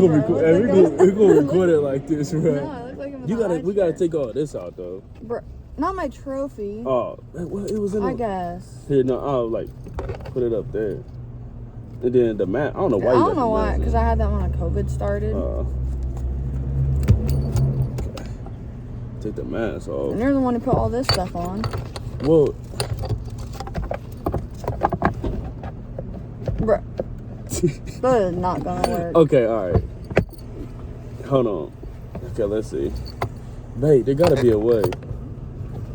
gonna record it like this, right? No, I look like I'm in We gotta take all this out though. Bro, not my trophy. Oh, well, it was in. I guess. Here, no, I'll like put it up there, and then the mat. I don't know why. I don't know why, because I had that when COVID started. Okay. Take the mask off. And you're the one who put all this stuff on. Well. Bro. That is not gonna work. Okay, alright. Hold on. Okay, let's see. Babe, there gotta be a way.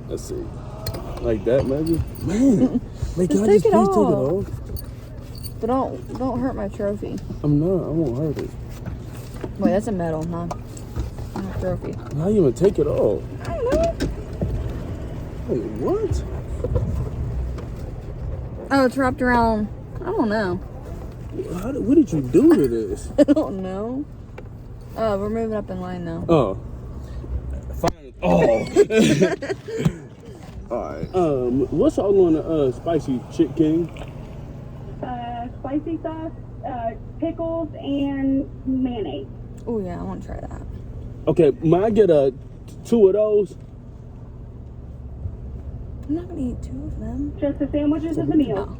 Let's see. Like that, maybe? Man. Like, can I just please take it off? But don't hurt my trophy. I'm not. I won't hurt it. Wait, that's a medal, huh? Not a trophy. How you even take it off? I don't know. Wait, what? Oh, it's wrapped around. I don't know. What did you do to this? I don't know. Oh, we're moving up in line now. Oh. Fine. Oh. Alright. What's all on the spicy chick king? Spicy sauce, pickles, and mayonnaise. Oh yeah, I want to try that. Okay, might I get two of those? I'm not gonna eat two of them. Just the sandwiches as a meal. No.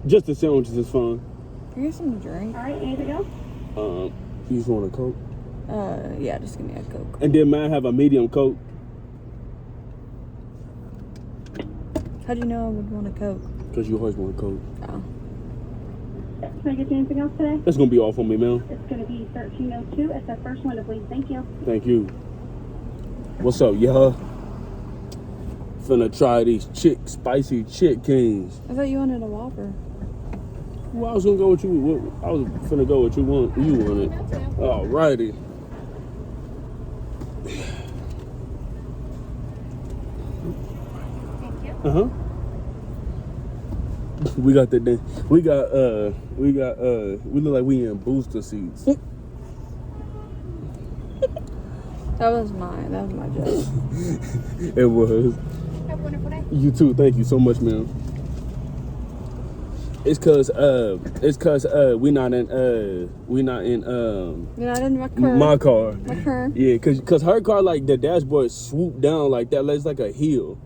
Just the sandwiches is fine. Can you get some drink? All right, anything else? You just want a Coke? Yeah, just give me a Coke. And then might I have a medium Coke? How'd you know I would want a Coke? Because you always want a Coke. Oh. Can I get you anything else today? That's going to be all for me, ma'am. It's going to be 1302 at the first window, please. Thank you. Thank you. What's up, y'all? Finna try these spicy chick kings. I thought you wanted a Whopper. Well, I was gonna go with you. I was finna go with you wanted. Alrighty. Thank you. We got that. We look like we in booster seats. That was my joke. It was. Have a wonderful day. You too. Thank you so much, ma'am. It's cause we not in You're not in my car. my car. My car. Yeah, cause her car, like the dashboard swooped down like that. It's like a hill.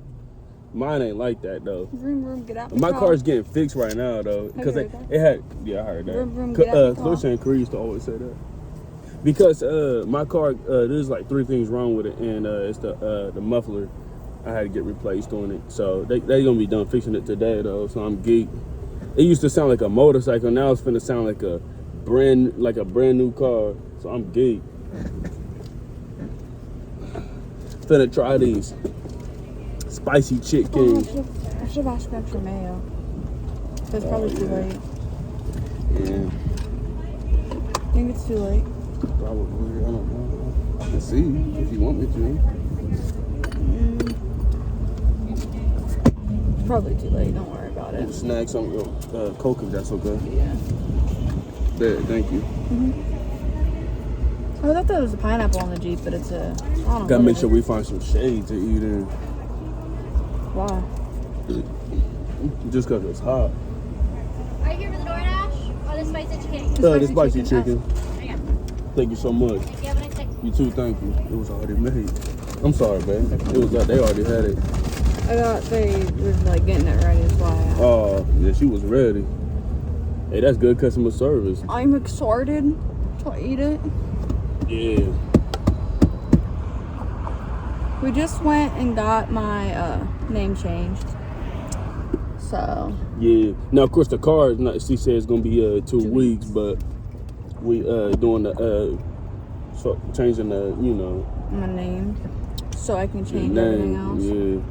Mine ain't like that though. Vroom, get out. My car's getting fixed right now though, because it had. Yeah, I heard that. Vroom, get out. Clarissa and Cree used to always say that. Because my car, there's like 3 things wrong with it, and it's the muffler. I had to get replaced on it, so they gonna be done fixing it today though. So I'm geeked. It used to sound like a motorcycle. Now it's finna sound like a brand new car. So I'm geeked. Finna try these spicy chick kings. I should have asked for extra mayo. But it's probably too late. Yeah. I think it's too late. Probably. I don't know. I can see if you want me to. Probably too late. Don't worry about it. Snag some Coke if that's okay. Yeah. There, thank you. Oh, I thought there was a pineapple on the Jeep, but it's a. I don't know. Gotta make sure we find some shade to eat in. Why? Just cause it's hot. Are you here for the DoorDash or the spicy chicken? The spicy chicken. Okay. Thank you so much. Thank you. Have a nice day. You too, thank you. It was already made. I'm sorry, babe. It was they already had it. I thought they were like getting it ready. That's why. Oh, yeah, she was ready. Hey, that's good customer service. I'm excited to eat it. Yeah. We just went and got my name changed. So. Yeah. Now, of course, the car is not. She said it's gonna be 2 weeks, but we doing the changing the my name, so I can change name. everything else. Yeah.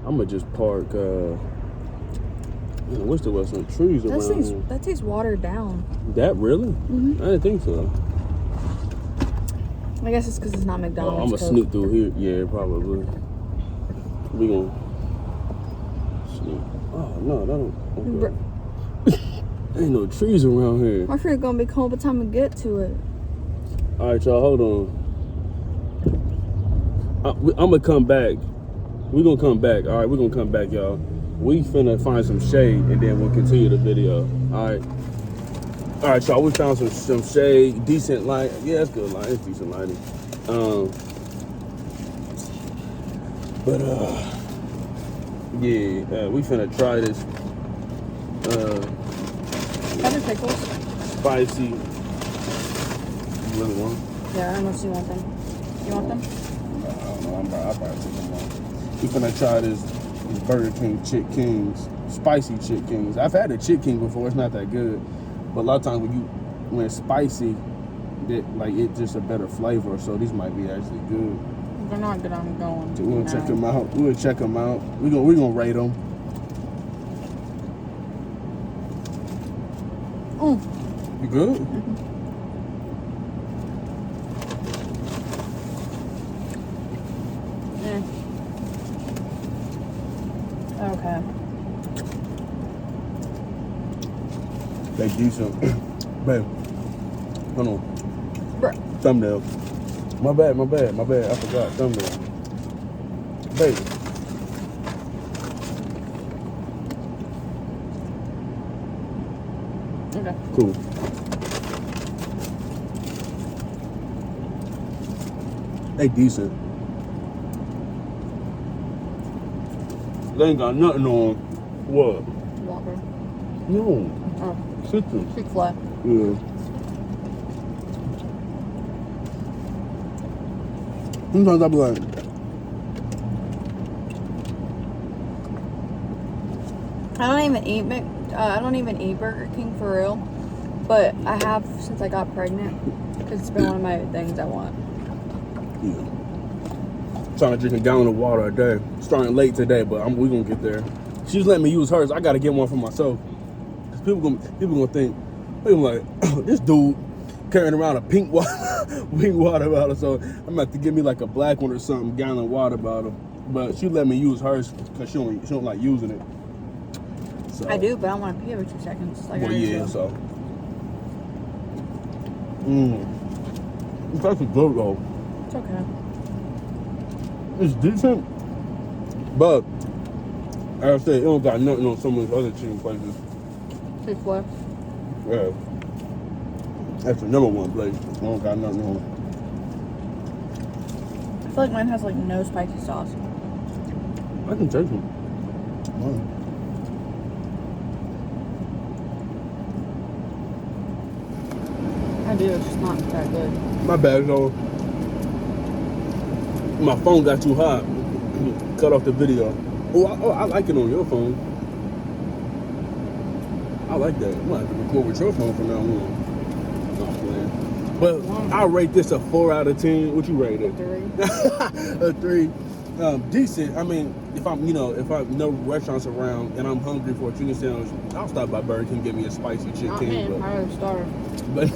I'm gonna just park. I wish there was some trees around. That tastes watered down. That really? Mm-hmm. I didn't think so. I guess it's because it's not McDonald's. I'm gonna sneak through here. Yeah, probably. We gonna sneak. Oh no, that don't. Okay. Ain't no trees around here. I'm sure it's gonna be cold by the time we get to it. All right, y'all, hold on. I'm gonna come back. We're gonna come back. All right, we're gonna come back, y'all. We finna find some shade and then we'll continue the video. All right. All right, so we found some shade, decent light. Yeah, that's good light. It's decent lighting. But yeah, we finna try this Have the pickles? spicy. You really want them? Yeah, unless you want them. You want them? No, I don't know. I'll probably take them off. We finna try this Burger King Chick Kings, spicy Chick Kings. I've had a Chick King before. It's not that good, but a lot of times when it's spicy, it's just a better flavor. So these might be actually good. If they're not good, I'm going. We're gonna check them out. We'll check them out. We're gonna rate them. You good? Mm-hmm. Okay. They decent. Babe, hold on. Bruh. Thumbnail. My bad. I forgot. Thumbnail. Babe. Okay. Cool. They decent. They ain't got nothing on what? Whopper. No. Oh, Citrus. Chick-fil-A. Yeah. Sometimes I be like, I don't even eat Burger King for real, but I have since I got pregnant because it's been one of my things I want. yeah. Trying to drink a gallon of water a day. Starting late today, but we gonna get there. She's letting me use hers. I gotta get one for myself. Cause people gonna think, like, this dude carrying around a pink water bottle. So I'm gonna have to give me like a black one or something, gallon water bottle. But she let me use hers because she don't like using it. So, I do, but I want to pee every 2 seconds. Like well, I yeah, do. so. It's actually good though. It's okay. It's decent, but like I said, it don't got nothing on some of these other chicken places. Chick-fil-A. Yeah, that's the number one place. It don't got nothing on. I feel like mine has like no spicy sauce. I can taste them. I do, it's just not that good. My bad, though. My phone got too hot. Cut off the video. I like it on your phone. I like that. I'm gonna have to record with your phone from now on. No, I'm playing. But I'll rate this a 4 out of 10. What you rate it? 3. A 3. Decent. I mean, if I'm no restaurants around and I'm hungry for a chicken sandwich, I'll stop by Burger King and get me a spicy chicken. Not me. I would starve. But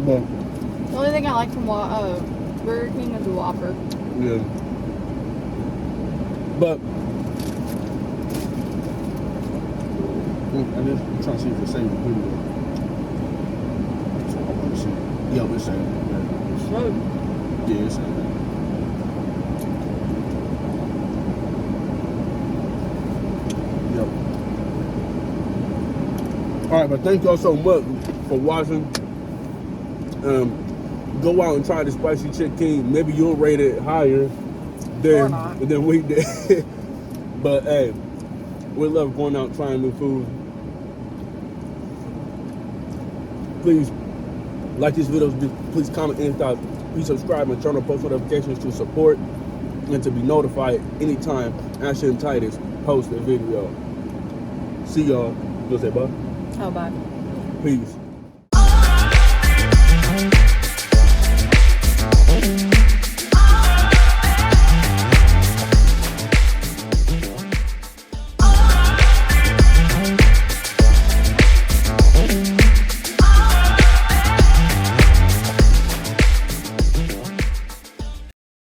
The only thing I like from Burger King is the Whopper. yeah. But I'm trying to see if it's saving the video. So I want to see. Yeah, it's saving. So, Yeah, it's saving. Yep. All right, but thank y'all so much for watching. Go out and try the spicy Chick King. Maybe you'll rate it higher than we did. But hey, we love going out trying new food. Please like these videos. Please comment any thoughts. Please subscribe and turn on post notifications to support and to be notified anytime Ashley and Titus post a video. See y'all. You gonna say bye? oh, bye. Peace.